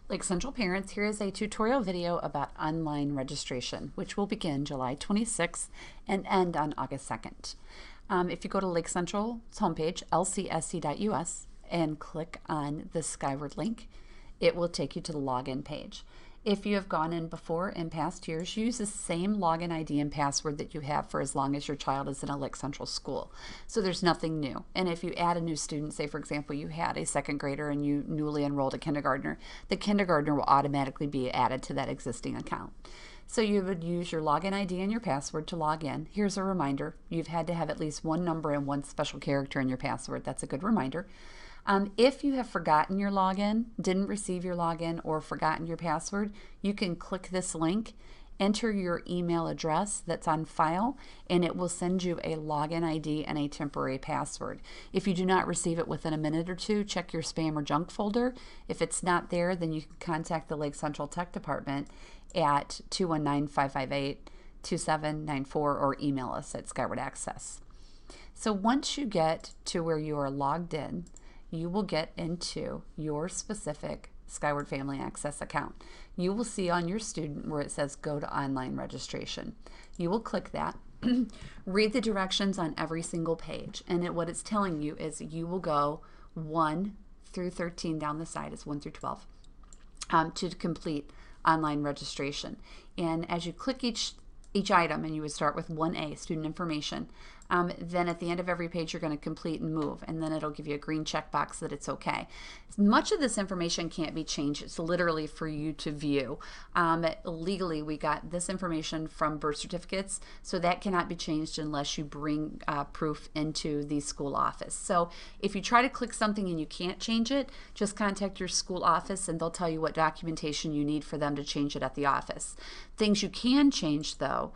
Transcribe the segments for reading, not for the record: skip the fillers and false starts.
Lake Central parents, here is a tutorial video about online registration, which will begin July 26th and end on August 2nd. If you go to Lake Central's homepage, lcsc.us, and click on the Skyward link, it will take you to the login page. If you have gone in before in past years, use the same login ID and password that you have for as long as your child is in a Lake Central school. So there's nothing new. And if you add a new student, say for example you had a second grader and you newly enrolled a kindergartner, the kindergartner will automatically be added to that existing account. So you would use your login ID and your password to log in. Here's a reminder. You've had to have at least one number and one special character in your password. That's a good reminder. If you have forgotten your login, didn't receive your login, or forgotten your password, you can click this link, enter your email address that's on file, and it will send you a login ID and a temporary password. If you do not receive it within a minute or two, check your spam or junk folder. If it's not there, then you can contact the Lake Central Tech Department at 219-558-2794 or email us at Skyward Access. So once you get to where you are logged in, you will get into your specific Skyward Family Access account. You will see on your student where it says go to online registration. You will click that. Read the directions on every single page, and what it's telling you is you will go 1 through 13 down the side, is 1 through 12, to complete online registration. And as you click each item, and you would start with 1A, student information, then at the end of every page you're going to complete and move, and then it'll give you a green checkbox that it's okay. Much of this information can't be changed. It's literally for you to view. Legally, we got this information from birth certificates, so that cannot be changed unless you bring proof into the school office. So if you try to click something and you can't change it, just contact your school office and they'll tell you what documentation you need for them to change it at the office. Things you can change though,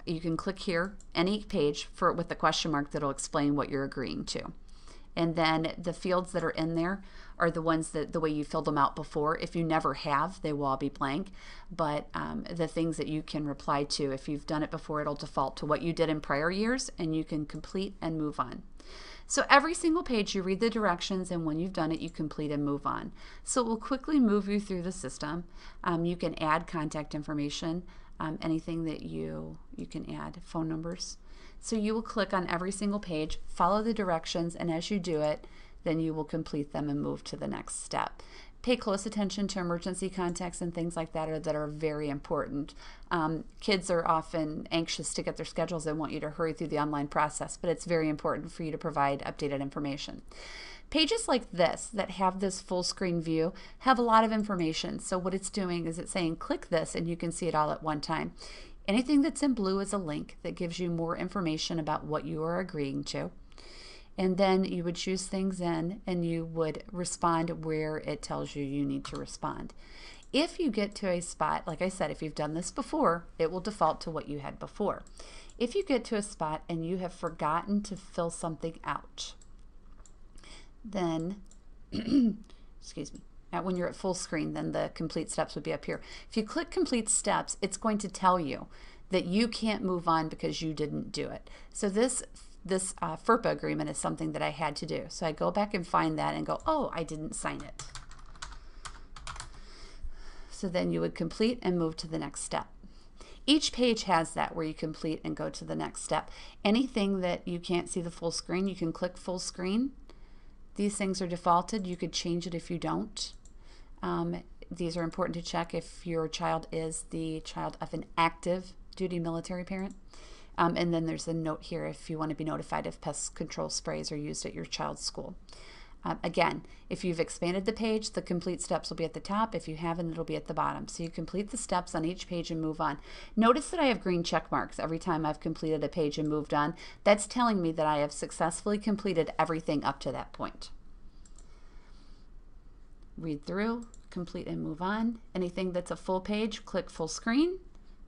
you can click here, any page with the question mark that'll explain what you're agreeing to. And then the fields that are in there are the ones that the way you filled them out before. If you never have, they will all be blank. But the things that you can reply to, if you've done it before, it'll default to what you did in prior years, and you can complete and move on. So every single page you read the directions, and when you've done it you complete and move on. So it will quickly move you through the system. You can add contact information, anything that you can add, phone numbers. So you will click on every single page, follow the directions, and as you do it, then you will complete them and move to the next step. Pay close attention to emergency contacts and things like that that are very important. Kids are often anxious to get their schedules and want you to hurry through the online process, but it's very important for you to provide updated information. Pages like this that have this full screen view have a lot of information. So what it's doing is it's saying click this and you can see it all at one time. Anything that's in blue is a link that gives you more information about what you are agreeing to. And then you would choose things in and you would respond where it tells you you need to respond. If you get to a spot, like I said, if you've done this before, it will default to what you had before. If you get to a spot and you have forgotten to fill something out, then, excuse me, when you're at full screen, then the complete steps would be up here. If you click complete steps, it's going to tell you that you can't move on because you didn't do it. So this FERPA agreement is something that I had to do. So I go back and find that and go, oh, I didn't sign it. So then you would complete and move to the next step. Each page has that where you complete and go to the next step. Anything that you can't see the full screen, you can click full screen. These things are defaulted. You could change it if you don't. These are important to check if your child is the child of an active duty military parent. And then there's a note here if you want to be notified if pest control sprays are used at your child's school. Again, if you've expanded the page, the complete steps will be at the top. If you haven't, it'll be at the bottom. So you complete the steps on each page and move on. Notice that I have green check marks every time I've completed a page and moved on. That's telling me that I have successfully completed everything up to that point. Read through, complete and move on. Anything that's a full page, click full screen,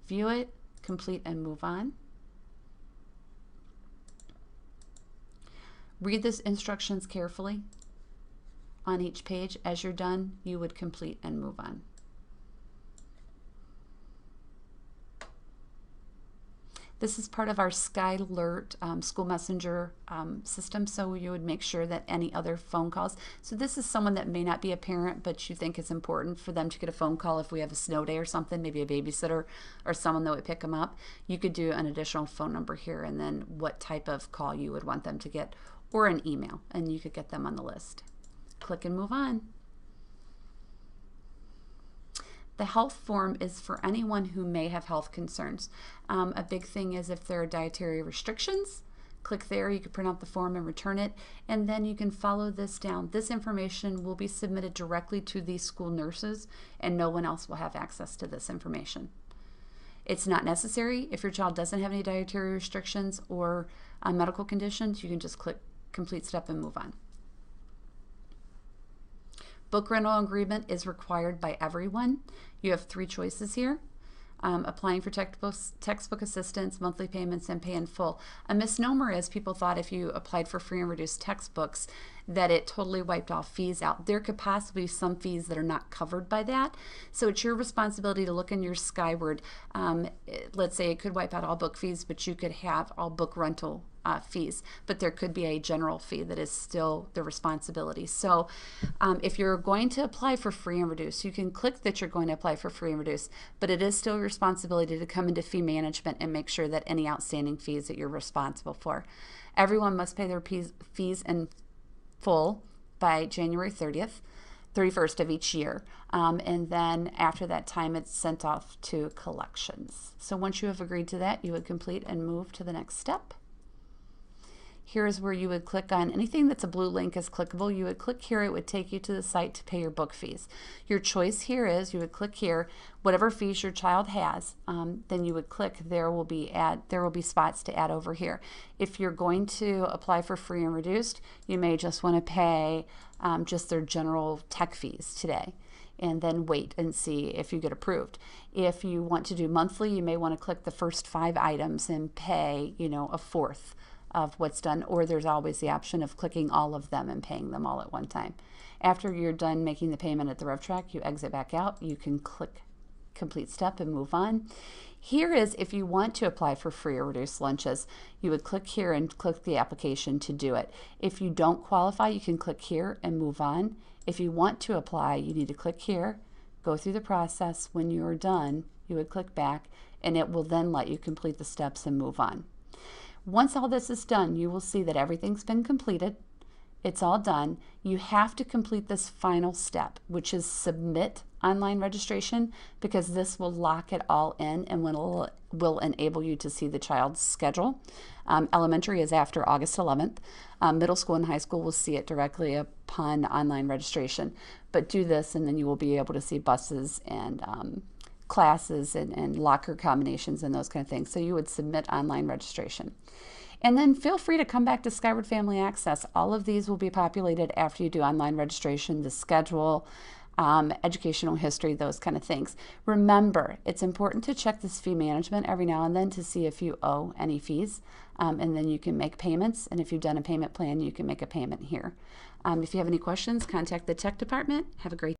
view it, complete and move on. Read the instructions carefully. On each page, as you're done, you would complete and move on. This is part of our SkyAlert school messenger system, so you would make sure that any other phone calls. So this is someone that may not be a parent, but you think it's important for them to get a phone call if we have a snow day or something, maybe a babysitter or someone that would pick them up. You could do an additional phone number here and then what type of call you would want them to get, or an email, and you could get them on the list. Click and move on. The health form is for anyone who may have health concerns. A big thing is if there are dietary restrictions, click there. You can print out the form and return it, and then you can follow this down. This information will be submitted directly to these school nurses, and no one else will have access to this information. It's not necessary. If your child doesn't have any dietary restrictions or medical conditions, you can just click complete step and move on. Book rental agreement is required by everyone. You have 3 choices here. Applying for textbook assistance, monthly payments, and pay in full. A misnomer is people thought if you applied for free and reduced textbooks that it totally wiped all fees out. There could possibly be some fees that are not covered by that. So it's your responsibility to look in your Skyward. Let's say it could wipe out all book fees, but you could have all book rental fees, but there could be a general fee that is still the responsibility. So if you're going to apply for free and reduce, you can click that you're going to apply for free and reduce, but it is still your responsibility to come into fee management and make sure that any outstanding fees that you're responsible for. Everyone must pay their fees in full by January 31st of each year. And then after that time, it's sent off to collections. So once you have agreed to that, you would complete and move to the next step. Here is where you would click on anything that's a blue link is clickable. You would click here, it would take you to the site to pay your book fees. Your choice here is you would click here, whatever fees your child has, then you would click, there will be spots to add over here. If you're going to apply for free and reduced, you may just want to pay just their general tech fees today, and then wait and see if you get approved. If you want to do monthly, you may want to click the first 5 items and pay, a fourth of what's done, or there's always the option of clicking all of them and paying them all at one time. After you're done making the payment at the RevTrak, you exit back out, you can click complete step and move on. Here is if you want to apply for free or reduced lunches, you would click here and click the application to do it. If you don't qualify, you can click here and move on. If you want to apply, you need to click here, go through the process. When you're done, you would click back, and it will then let you complete the steps and move on. Once all this is done, you will see that everything's been completed. It's all done. You have to complete this final step, which is submit online registration, because this will lock it all in and will enable you to see the child's schedule. Elementary is after August 11th. Middle school and high school will see it directly upon online registration. But do this and then you will be able to see buses and classes and locker combinations and those kind of things. So you would submit online registration. And then feel free to come back to Skyward Family Access. All of these will be populated after you do online registration, the schedule, educational history, those kind of things. Remember, it's important to check this fee management every now and then to see if you owe any fees, and then you can make payments. And if you've done a payment plan, you can make a payment here. If you have any questions, contact the tech department. Have a great day.